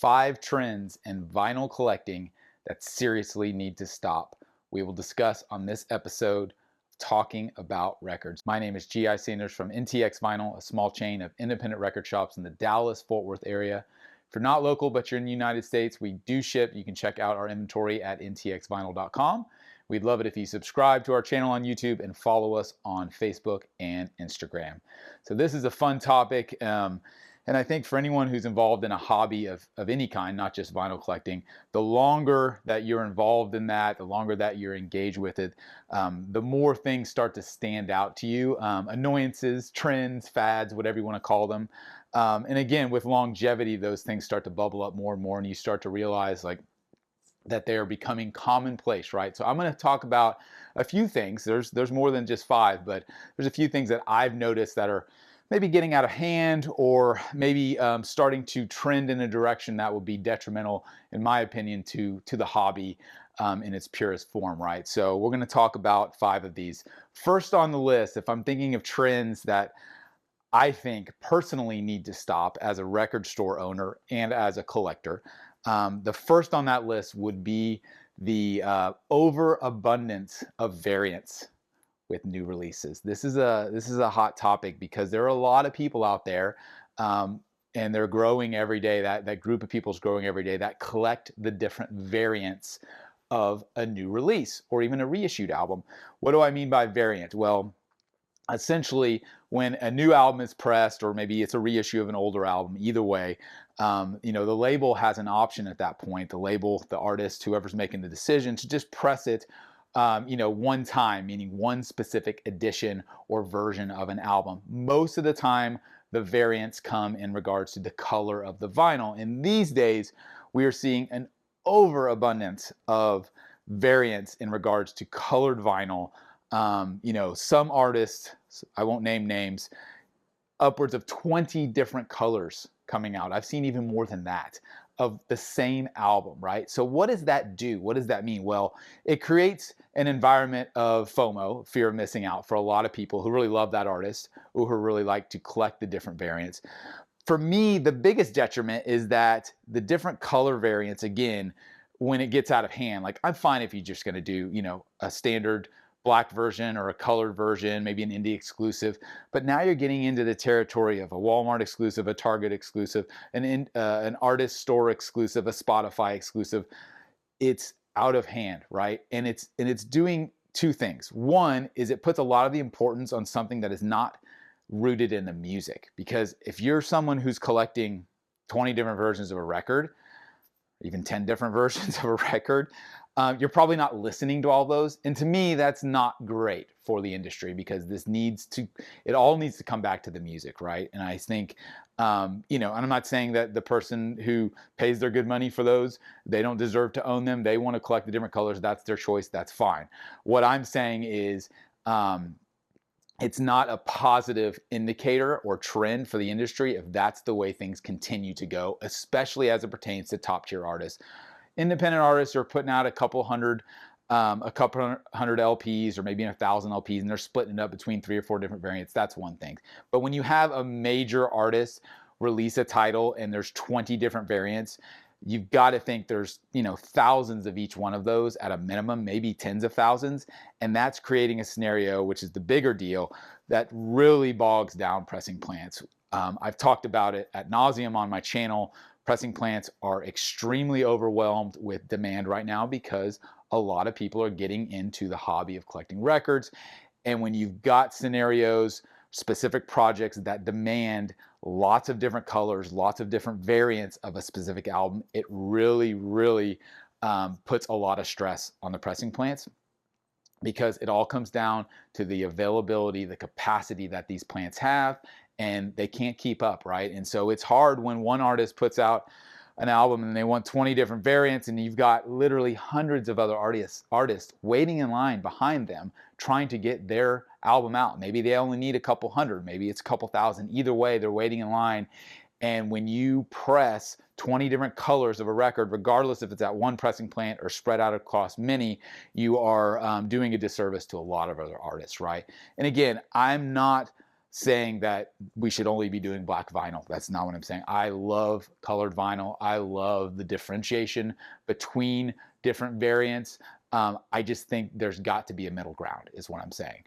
5 trends in vinyl collecting that seriously need to stop. We will discuss on this episode talking about records. My name is G.I. Sanders from NTX Vinyl, a small chain of independent record shops in the Dallas-Fort Worth area. If you're not local but you're in the United States, we do ship. You can check out our inventory at ntxvinyl.com. We'd love it if you subscribe to our channel on YouTube and follow us on Facebook and Instagram. So this is a fun topic. And I think for anyone who's involved in a hobby of any kind, not just vinyl collecting, the longer that you're involved in that, the longer that you're engaged with it, the more things start to stand out to you. Annoyances, trends, fads, whatever you want to call them. And again, with longevity, those things start to bubble up more and more, and you start to realize that they are becoming commonplace, right? So I'm going to talk about a few things. There's more than just 5, but there's a few things that I've noticed that are maybe getting out of hand, or maybe starting to trend in a direction that would be detrimental, in my opinion, to the hobby in its purest form, right? So we're going to talk about 5 of these. First on the list, if I'm thinking of trends that I think personally need to stop as a record store owner and as a collector, the first on that list would be the overabundance of variants with new releases. This is a hot topic because there are a lot of people out there, and they're growing every day. That group of people is growing every day that collect the different variants of a new release or even a reissued album. What do I mean by variant? Well, essentially, when a new album is pressed, or maybe it's a reissue of an older album, either way, the label has an option at that point. The label, the artist, whoever's making the decision, to just press it one time, meaning one specific edition or version of an album. Most of the time, the variants come in regards to the color of the vinyl. And these days, we are seeing an overabundance of variants in regards to colored vinyl. Some artists, I won't name names, upwards of 20 different colors coming out. I've seen even more than that of the same album, right? So what does that do? What does that mean? Well, it creates an environment of FOMO, fear of missing out, for a lot of people who really love that artist, or who really like to collect the different variants. For me, the biggest detriment is that the different color variants, again, when it gets out of hand, like I'm fine if you're just going to do, a standard black version or a colored version, maybe an indie exclusive. But now you're getting into the territory of a Walmart exclusive, a Target exclusive, an artist store exclusive, a Spotify exclusive. It's out of hand, right? And it's doing 2 things. One is it puts a lot of the importance on something that is not rooted in the music. Because if you're someone who's collecting 20 different versions of a record, even 10 different versions of a record, you're probably not listening to all those. And to me, that's not great for the industry, because it all needs to come back to the music, right? And I think, and I'm not saying that the person who pays their good money for those, they don't deserve to own them. They want to collect the different colors. That's their choice. That's fine. What I'm saying is, it's not a positive indicator or trend for the industry if that's the way things continue to go, especially as it pertains to top tier artists. Independent artists are putting out a couple hundred LPs, or maybe 1,000 LPs, and they're splitting it up between 3 or 4 different variants. That's one thing. But when you have a major artist release a title and there's 20 different variants, you've got to think there's thousands of each one of those at a minimum, maybe tens of thousands. And that's creating a scenario, which is the bigger deal, that really bogs down pressing plants. I've talked about it ad nauseum on my channel. Pressing plants are extremely overwhelmed with demand right now, because a lot of people are getting into the hobby of collecting records. And when you've got scenarios, specific projects that demand lots of different colors, lots of different variants of a specific album, it really, really puts a lot of stress on the pressing plants, because it all comes down to the availability, the capacity that these plants have, and they can't keep up, right? And so it's hard when one artist puts out an album and they want 20 different variants, and you've got literally hundreds of other artists waiting in line behind them trying to get their album out. Maybe they only need a couple hundred, maybe it's a couple thousand. Either way, they're waiting in line. And when you press 20 different colors of a record, regardless if it's at one pressing plant or spread out across many, you are doing a disservice to a lot of other artists, right? And again, I'm not saying that we should only be doing black vinyl. That's not what I'm saying. I love colored vinyl. I love the differentiation between different variants. I just think there's got to be a middle ground, is what I'm saying.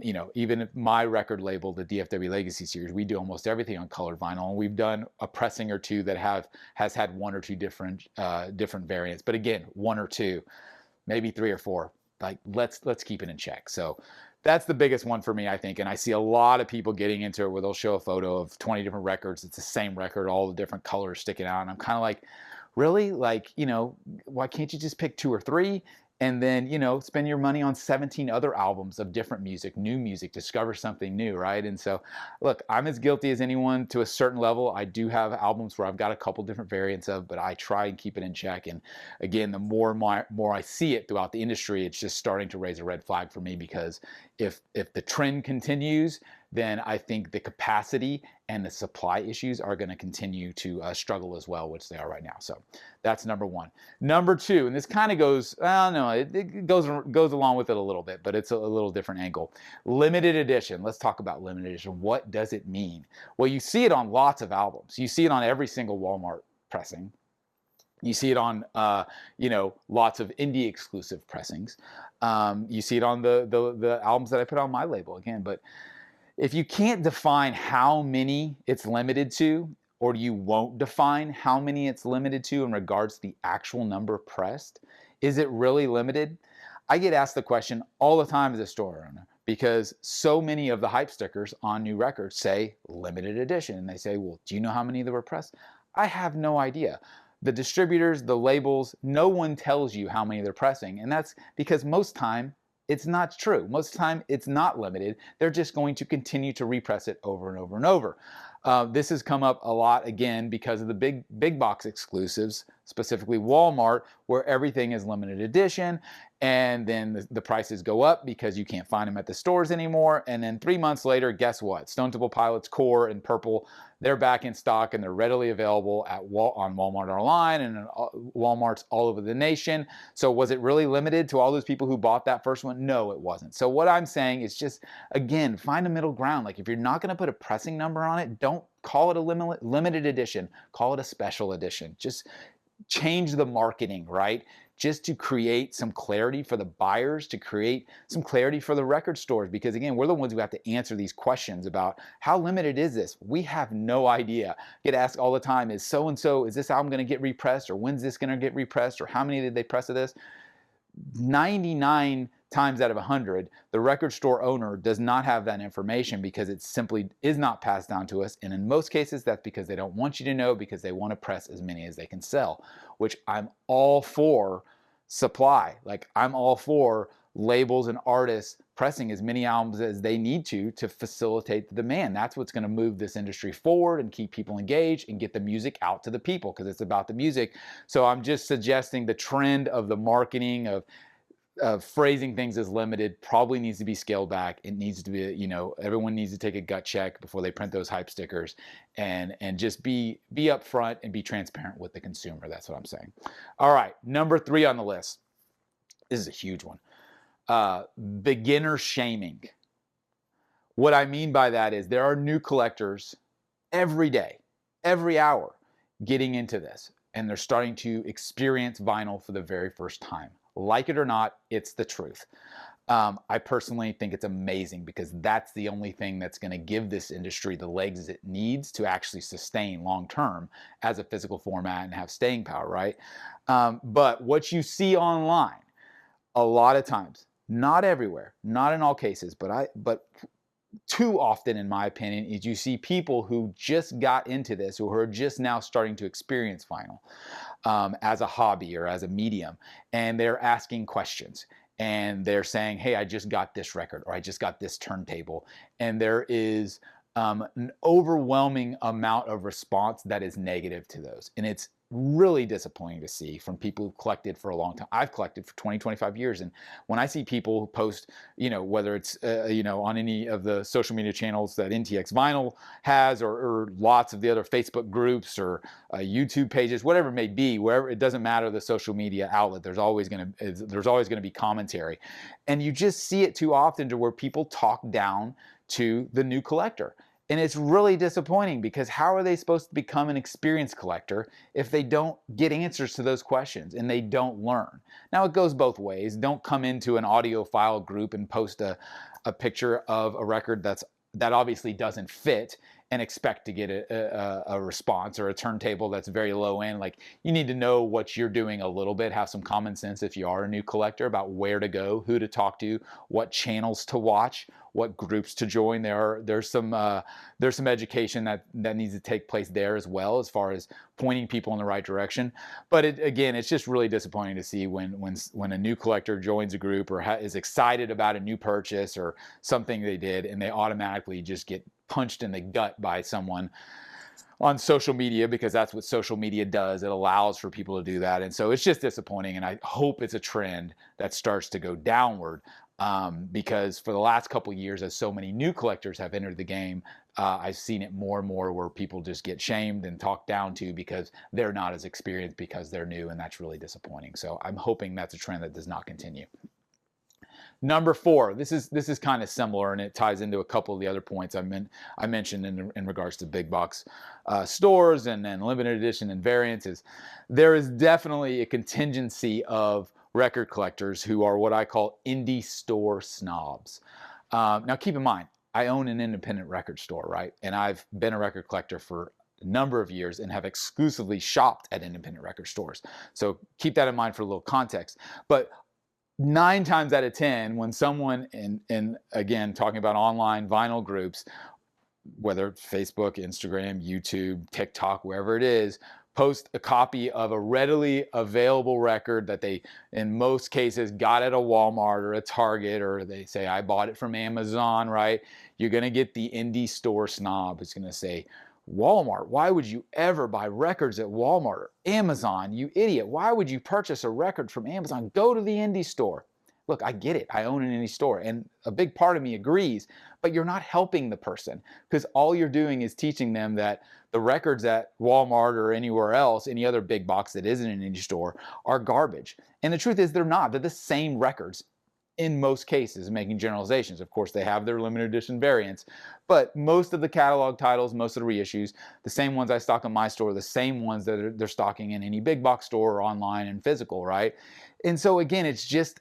You know, even if my record label, the DFW Legacy Series, we do almost everything on colored vinyl, and we've done a pressing or two that has had one or two different variants. But again, one or two, maybe three or four. Like let's keep it in check. So that's the biggest one for me, I think. And I see a lot of people getting into it where they'll show a photo of 20 different records. It's the same record, all the different colors sticking out. And I'm kind of like, really? Like, you know, why can't you just pick two or three and then, you know, spend your money on 17 other albums of different music, new music, discover something new, right? And so, look, I'm as guilty as anyone to a certain level. I do have albums where I've got a couple different variants of, but I try and keep it in check. And again, the more I see it throughout the industry, it's just starting to raise a red flag for me, because if the trend continues, then I think the capacity and the supply issues are going to continue to struggle as well, which they are right now. So that's number one. Number two, and this kind of goes, well, no, it goes along with it a little bit, but it's a little different angle. Limited edition. Let's talk about limited edition. What does it mean? Well, you see it on lots of albums. You see it on every single Walmart pressing. You see it on, you know, lots of indie exclusive pressings. You see it on the albums that I put on my label again, but if you can't define how many it's limited to, or you won't define how many it's limited to in regards to the actual number pressed, is it really limited? I get asked the question all the time as a store owner, because so many of the hype stickers on new records say limited edition. And they say, well, do you know how many that were pressed? I have no idea. The distributors, the labels, no one tells you how many they're pressing. And that's because most time, it's not true. Most of the time, it's not limited. They're just going to continue to repress it over and over and over. This has come up a lot, again, because of the big box exclusives, specifically Walmart, where everything is limited edition. And then the prices go up because you can't find them at the stores anymore. And then 3 months later, guess what? Stone Temple Pilots Core and Purple, they're back in stock and they're readily available on Walmart Online and Walmarts all over the nation. So was it really limited to all those people who bought that first one? No, it wasn't. So what I'm saying is just, again, find a middle ground. Like if you're not going to put a pressing number on it, don't call it a limited edition. Call it a special edition. Just change the marketing, right? Just to create some clarity for the buyers, to create some clarity for the record stores. Because again, we're the ones who have to answer these questions about how limited is this? We have no idea. I get asked all the time, is so-and-so, is this album gonna get repressed? Or when's this gonna get repressed? Or how many did they press of this? 99 times out of 100, the record store owner does not have that information because it simply is not passed down to us. And in most cases, that's because they don't want you to know, because they want to press as many as they can sell, which I'm all for supply. Like I'm all for labels and artists pressing as many albums as they need to facilitate the demand. That's what's going to move this industry forward and keep people engaged and get the music out to the people, because it's about the music. So I'm just suggesting the trend of the marketing of phrasing things as limited probably needs to be scaled back. It needs to be, you know, everyone needs to take a gut check before they print those hype stickers, and just be upfront and be transparent with the consumer. That's what I'm saying. All right, number 3 on the list. This is a huge one. Beginner shaming. What I mean by that is there are new collectors every day, every hour, getting into this, and they're starting to experience vinyl for the very first time. Like it or not, it's the truth. I personally think it's amazing, because that's the only thing that's going to give this industry the legs it needs to actually sustain long term as a physical format and have staying power, right? But what you see online, a lot of times, not everywhere, not in all cases, but too often, in my opinion, is you see people who just got into this, who are just now starting to experience vinyl as a hobby or as a medium, and they're asking questions. And they're saying, hey, I just got this record, or I just got this turntable. And there is an overwhelming amount of response that is negative to those. And it's really disappointing to see from people who collected for a long time. I've collected for 20, 25 years. And when I see people who post, whether it's, on any of the social media channels that NTX Vinyl has, or lots of the other Facebook groups or YouTube pages, whatever it may be, wherever, it doesn't matter the social media outlet, there's always going to be commentary. And you just see it too often to where people talk down to the new collector. And it's really disappointing, because how are they supposed to become an experienced collector if they don't get answers to those questions and they don't learn? Now, it goes both ways. Don't come into an audiophile group and post a picture of a record that obviously doesn't fit and expect to get a response, or a turntable that's very low end. Like, you need to know what you're doing a little bit, have some common sense if you are a new collector, about where to go, who to talk to, what channels to watch, what groups to join. There's some education that needs to take place there as well, as far as pointing people in the right direction. But again, it's just really disappointing to see when a new collector joins a group, or is excited about a new purchase or something they did, and they automatically just get punched in the gut by someone on social media, because that's what social media does. It allows for people to do that. And so it's just disappointing. And I hope it's a trend that starts to go downward, because for the last couple of years, as so many new collectors have entered the game, I've seen it more and more where people just get shamed and talked down to because they're not as experienced, because they're new. And that's really disappointing. So I'm hoping that's a trend that does not continue. Number 4, this is kind of similar, and it ties into a couple of the other points I mentioned in regards to big box stores and limited edition and variants. There is definitely a contingency of record collectors who are what I call indie store snobs. Now, keep in mind, I own an independent record store, right? And I've been a record collector for a number of years and have exclusively shopped at independent record stores. So keep that in mind for a little context. But 9 times out of 10, when someone, in again, talking about online vinyl groups, whether Facebook, Instagram, YouTube, TikTok, wherever it is, post a copy of a readily available record that they, in most cases, got at a Walmart or a Target, or they say, I bought it from Amazon, right? You're going to get the indie store snob who's going to say, Walmart, why would you ever buy records at Walmart or Amazon? You idiot. Why would you purchase a record from Amazon? Go to the indie store. Look, I get it. I own an indie store, and a big part of me agrees, but you're not helping the person, because all you're doing is teaching them that the records at Walmart or anywhere else, any other big box that isn't an indie store, are garbage. And the truth is, they're not. They're the same records in most cases, making generalizations. Of course, they have their limited edition variants, but most of the catalog titles, most of the reissues, the same ones I stock in my store, the same ones that they're stocking in any big box store or online and physical, right? And so again, it's just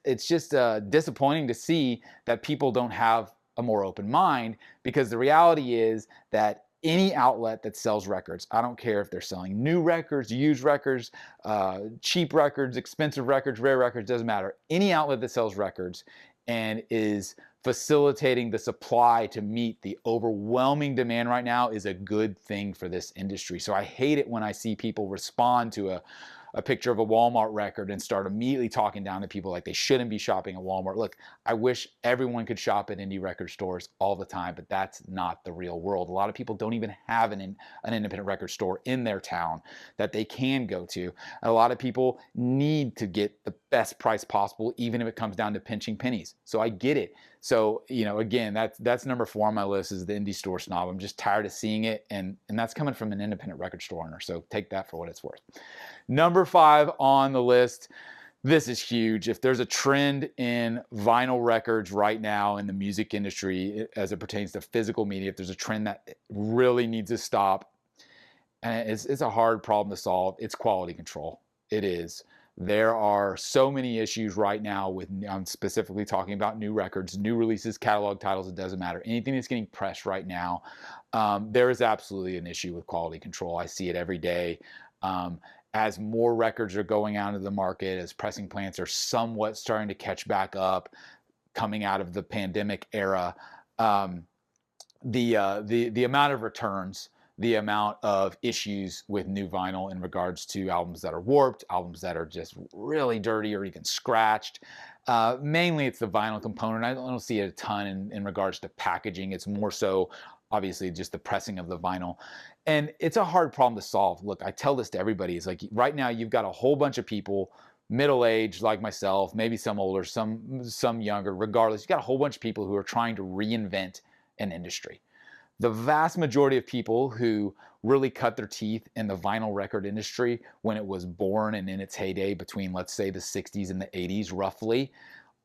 disappointing to see that people don't have a more open mind, because the reality is that any outlet that sells records, I don't care if they're selling new records, used records, cheap records, expensive records, rare records, doesn't matter. Any outlet that sells records and is facilitating the supply to meet the overwhelming demand right now is a good thing for this industry. So I hate it when I see people respond to a picture of a Walmart record and start immediately talking down to people like they shouldn't be shopping at Walmart. Look, I wish everyone could shop at indie record stores all the time, but that's not the real world. A lot of people don't even have an independent record store in their town that they can go to. And a lot of people need to get the best price possible, even if it comes down to pinching pennies. So I get it. So, again, that's number 4 on my list, is the indie store snob. I'm just tired of seeing it, and that's coming from an independent record store owner. So take that for what it's worth. Number 5 on the list, this is huge. If there's a trend in vinyl records right now in the music industry as it pertains to physical media, if there's a trend that really needs to stop, and it's a hard problem to solve, it's quality control. It is. There are so many issues right now with, I'm specifically talking about new records, new releases, catalog titles, it doesn't matter. Anything that's getting pressed right now, there is absolutely an issue with quality control. I see it every day. As more records are going out into the market, as pressing plants are somewhat starting to catch back up, coming out of the pandemic era, the amount of returns, the amount of issues with new vinyl in regards to albums that are warped, albums that are just really dirty or even scratched. Mainly it's the vinyl component. I don't see it a ton in regards to packaging. It's more so obviously just the pressing of the vinyl. And it's a hard problem to solve. Look, I tell this to everybody. It's like right now you've got a whole bunch of people, middle-aged like myself, maybe some older, some younger, regardless. You got a whole bunch of people who are trying to reinvent an industry. The vast majority of people who really cut their teeth in the vinyl record industry when it was born and in its heyday between, let's say, the 60s and the 80s, roughly,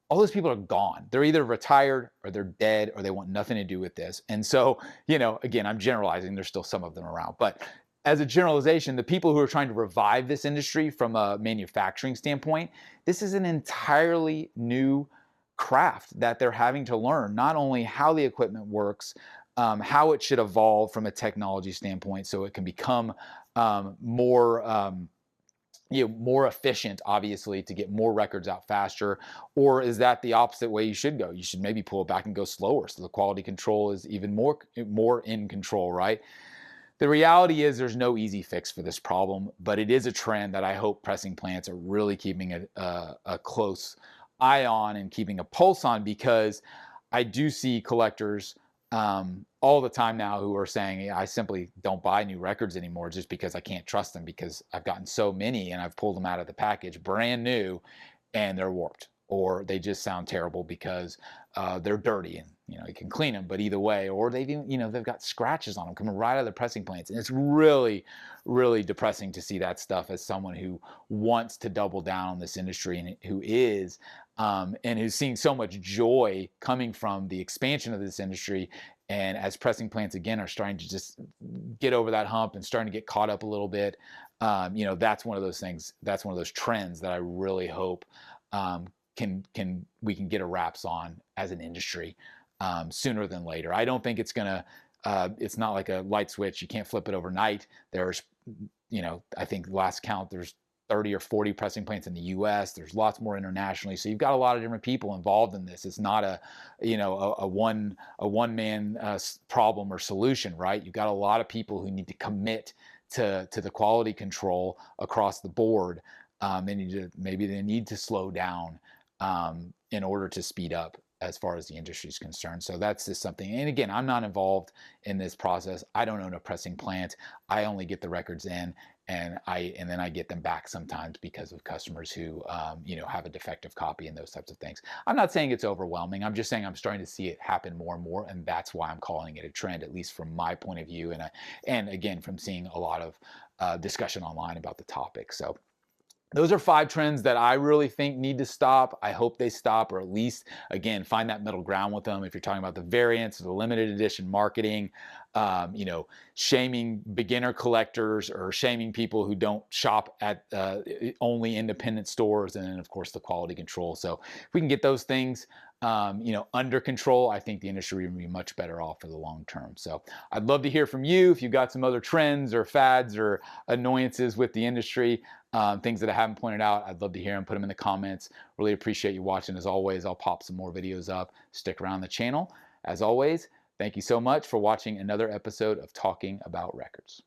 all those people are gone. They're either retired or they're dead or they want nothing to do with this. And so, again, I'm generalizing, there's still some of them around. But as a generalization, the people who are trying to revive this industry from a manufacturing standpoint, this is an entirely new craft that they're having to learn, not only how the equipment works, how it should evolve from a technology standpoint so it can become more efficient, obviously, to get more records out faster, or is that the opposite way you should go? You should maybe pull it back and go slower so the quality control is even more in control, right? The reality is there's no easy fix for this problem, but it is a trend that I hope pressing plants are really keeping a close eye on and keeping a pulse on, because I do see collectors all the time now who are saying, I simply don't buy new records anymore just because I can't trust them, because I've gotten so many and I've pulled them out of the package brand new and they're warped, or they just sound terrible because they're dirty, and you can clean them, but either way, or they've got scratches on them coming right out of the pressing plants, and it's really, really depressing to see that stuff as someone who wants to double down on this industry and who is and who's seeing so much joy coming from the expansion of this industry. And as pressing plants again are starting to just get over that hump and starting to get caught up a little bit, that's one of those things. That's one of those trends that I really hope we can get a wraps on as an industry sooner than later. I don't think it's gonna. It's not like a light switch. You can't flip it overnight. There's, I think last count there's 30 or 40 pressing plants in the U.S. There's lots more internationally. So you've got a lot of different people involved in this. It's not a one man problem or solution, right? You've got a lot of people who need to commit to the quality control across the board. Maybe they need to slow down in order to speed up as far as the industry is concerned. So that's just something. And again, I'm not involved in this process. I don't own a pressing plant. I only get the records in, and then I get them back sometimes because of customers who have a defective copy and those types of things. I'm not saying it's overwhelming. I'm just saying I'm starting to see it happen more and more, and that's why I'm calling it a trend, at least from my point of view, and again from seeing a lot of discussion online about the topic. So those are 5 trends that I really think need to stop. I hope they stop, or at least, again, find that middle ground with them. If you're talking about the variants, the limited edition marketing, shaming beginner collectors or shaming people who don't shop at only independent stores, and then of course the quality control. So if we can get those things under control, I think the industry will be much better off for the long term. So I'd love to hear from you if you've got some other trends or fads or annoyances with the industry, things that I haven't pointed out. I'd love to hear them. Put them in the comments. Really appreciate you watching. As always, I'll pop some more videos up. Stick around the channel. As always, thank you so much for watching another episode of Talking About Records.